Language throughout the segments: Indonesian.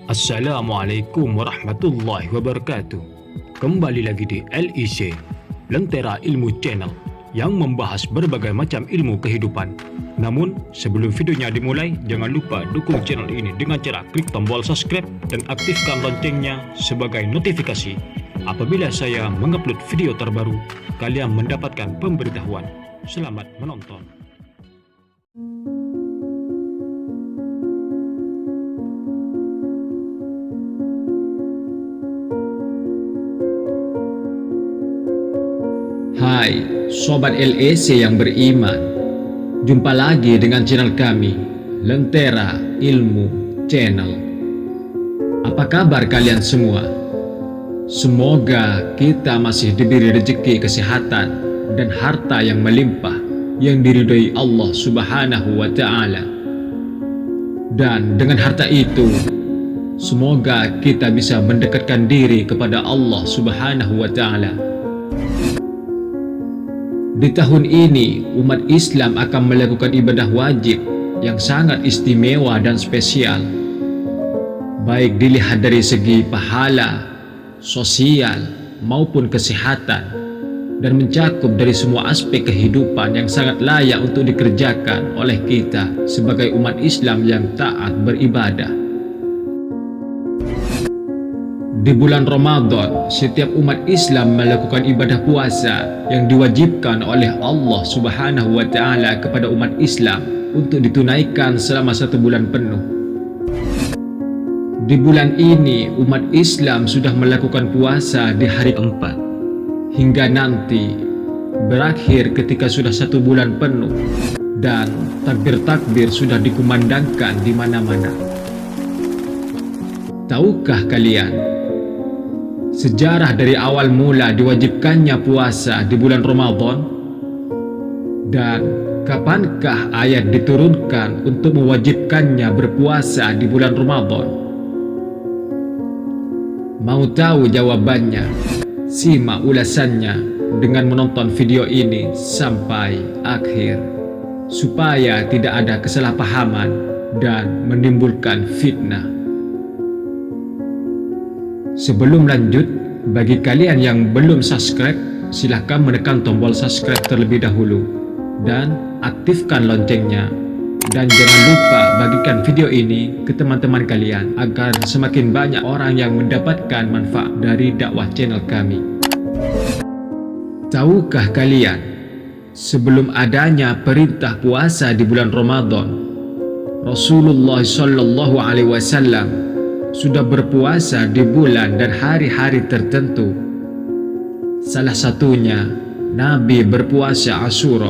Assalamualaikum warahmatullahi wabarakatuh. Kembali lagi di LIC, Lentera Ilmu Channel, yang membahas berbagai macam ilmu kehidupan. Namun, sebelum videonya dimulai, jangan lupa dukung channel ini dengan cara klik tombol subscribe dan aktifkan loncengnya sebagai notifikasi. Apabila saya mengupload video terbaru, kalian mendapatkan pemberitahuan. Selamat menonton. Hai Sobat LEC yang beriman, jumpa lagi dengan channel kami, Lentera Ilmu Channel. Apa kabar kalian semua? Semoga kita masih diberi rezeki, kesehatan, dan harta yang melimpah yang diridhoi Allah Subhanahu wa Ta'ala. Dan dengan harta itu, semoga kita bisa mendekatkan diri kepada Allah Subhanahu wa Ta'ala. Di tahun ini, umat Islam akan melakukan ibadah wajib yang sangat istimewa dan spesial, baik dilihat dari segi pahala, sosial, maupun kesehatan, dan mencakup dari semua aspek kehidupan yang sangat layak untuk dikerjakan oleh kita sebagai umat Islam yang taat beribadah. Di bulan Ramadan, setiap umat Islam melakukan ibadah puasa yang diwajibkan oleh Allah Subhanahu wa Ta'ala kepada umat Islam untuk ditunaikan selama 1 bulan penuh. Di bulan ini, umat Islam sudah melakukan puasa di hari keempat, hingga nanti berakhir ketika sudah 1 bulan penuh dan takbir-takbir sudah dikumandangkan di mana-mana. Tahukah kalian sejarah dari awal mula diwajibkannya puasa di bulan Ramadan? Dan kapankah ayat diturunkan untuk mewajibkannya berpuasa di bulan Ramadan? Mau tahu jawabannya? Simak ulasannya dengan menonton video ini sampai akhir, supaya tidak ada kesalahpahaman dan menimbulkan fitnah. Sebelum lanjut, bagi kalian yang belum subscribe, silahkan menekan tombol subscribe terlebih dahulu dan aktifkan loncengnya. Dan jangan lupa bagikan video ini ke teman-teman kalian agar semakin banyak orang yang mendapatkan manfaat dari dakwah channel kami. Tahukah kalian, sebelum adanya perintah puasa di bulan Ramadan, Rasulullah SAW sudah berpuasa di bulan dan hari-hari tertentu. Salah satunya, Nabi berpuasa Asyura.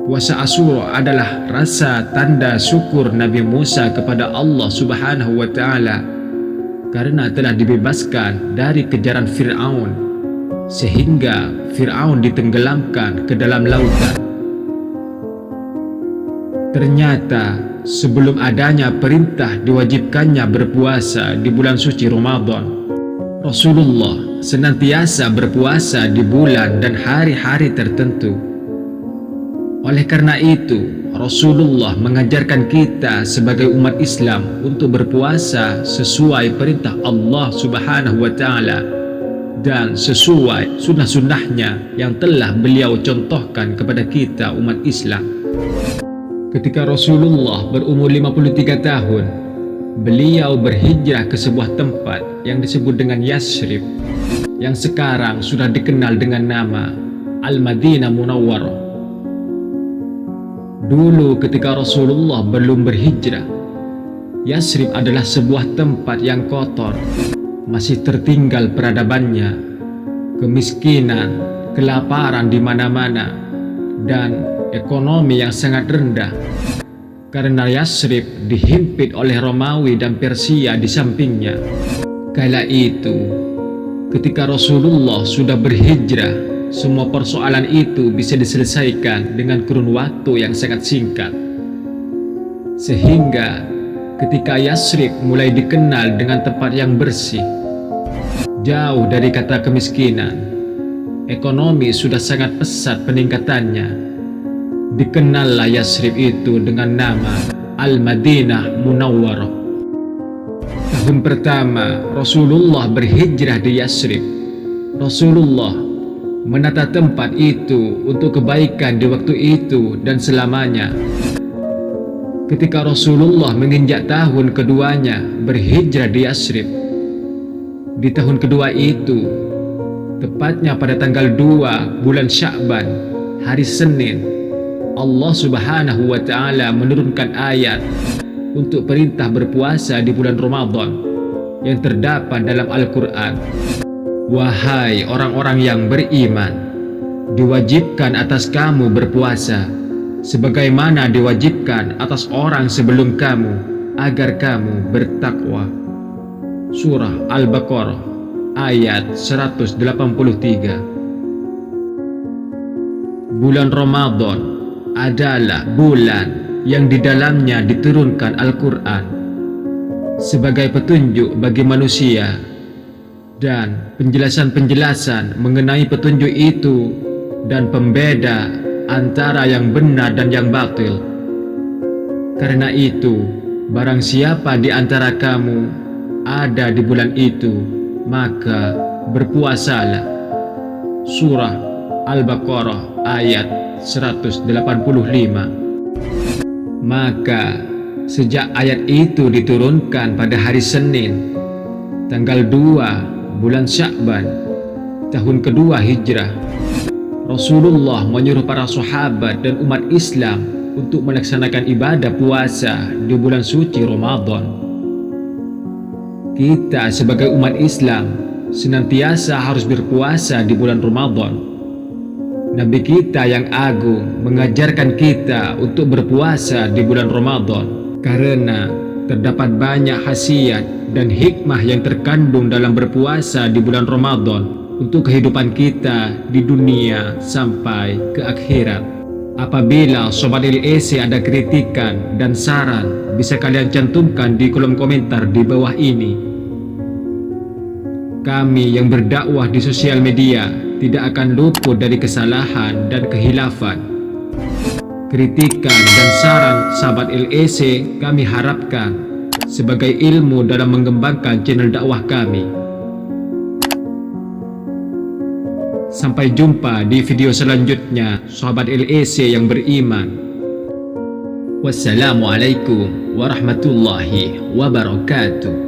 Puasa Asyura adalah rasa tanda syukur Nabi Musa kepada Allah Subhanahu wa Ta'ala karena telah dibebaskan dari kejaran Fir'aun, sehingga Fir'aun ditenggelamkan ke dalam lautan. Ternyata sebelum adanya perintah diwajibkannya berpuasa di bulan suci Ramadan, Rasulullah senantiasa berpuasa di bulan dan hari-hari tertentu. Oleh karena itu, Rasulullah mengajarkan kita sebagai umat Islam untuk berpuasa sesuai perintah Allah Subhanahu wa Ta'ala dan sesuai sunnah-sunnahnya yang telah beliau contohkan kepada kita umat Islam. Ketika Rasulullah berumur 53 tahun, beliau berhijrah ke sebuah tempat yang disebut dengan Yathrib, yang sekarang sudah dikenal dengan nama Al-Madinah Munawwarah. Dulu ketika Rasulullah belum berhijrah, Yathrib adalah sebuah tempat yang kotor, masih tertinggal peradabannya, kemiskinan, kelaparan di mana-mana, dan ekonomi yang sangat rendah, karena Yathrib dihimpit oleh Romawi dan Persia di sampingnya. Kala itu, ketika Rasulullah sudah berhijrah, semua persoalan itu bisa diselesaikan dengan kurun waktu yang sangat singkat. Sehingga ketika Yathrib mulai dikenal dengan tempat yang bersih, jauh dari kata kemiskinan, ekonomi sudah sangat pesat peningkatannya. Dikenallah Yathrib itu dengan nama Al-Madinah Munawwarah, Tahun pertama Rasulullah berhijrah di Yasrib. Rasulullah menata tempat itu untuk kebaikan di waktu itu dan selamanya. Ketika Rasulullah menginjak tahun keduanya berhijrah di Yasrib, di tahun kedua itu, tepatnya pada tanggal 2 bulan Sya'ban, hari Senin, Allah Subhanahu wa Ta'ala menurunkan ayat untuk perintah berpuasa di bulan Ramadan yang terdapat dalam Al-Quran. Wahai orang-orang yang beriman, diwajibkan atas kamu berpuasa sebagaimana diwajibkan atas orang sebelum kamu agar kamu bertakwa. Surah Al-Baqarah ayat 183. Bulan Ramadan adalah bulan yang di dalamnya diturunkan Al-Quran sebagai petunjuk bagi manusia, dan penjelasan-penjelasan mengenai petunjuk itu dan pembeda antara yang benar dan yang batil. Karena itu, barang siapa di antara kamu ada di bulan itu, maka berpuasalah. Surah Al-Baqarah ayat 185. Maka sejak ayat itu diturunkan pada hari Senin, tanggal 2 bulan Sya'ban, tahun kedua hijrah, Rasulullah menyuruh para sahabat dan umat Islam untuk melaksanakan ibadah puasa di bulan suci Ramadan. Kita sebagai umat Islam senantiasa harus berpuasa di bulan Ramadan. Nabi kita yang agung mengajarkan kita untuk berpuasa di bulan Ramadan karena terdapat banyak khasiat dan hikmah yang terkandung dalam berpuasa di bulan Ramadan untuk kehidupan kita di dunia sampai ke akhirat. Apabila Sobat LEC ada kritikan dan saran, bisa kalian cantumkan di kolom komentar di bawah ini. Kami yang berdakwah di sosial media tidak akan luput dari kesalahan dan kehilafan. Kritikan dan saran sahabat LEC kami harapkan sebagai ilmu dalam mengembangkan channel dakwah kami. Sampai jumpa di video selanjutnya, sahabat LEC yang beriman. Wassalamualaikum warahmatullahi wabarakatuh.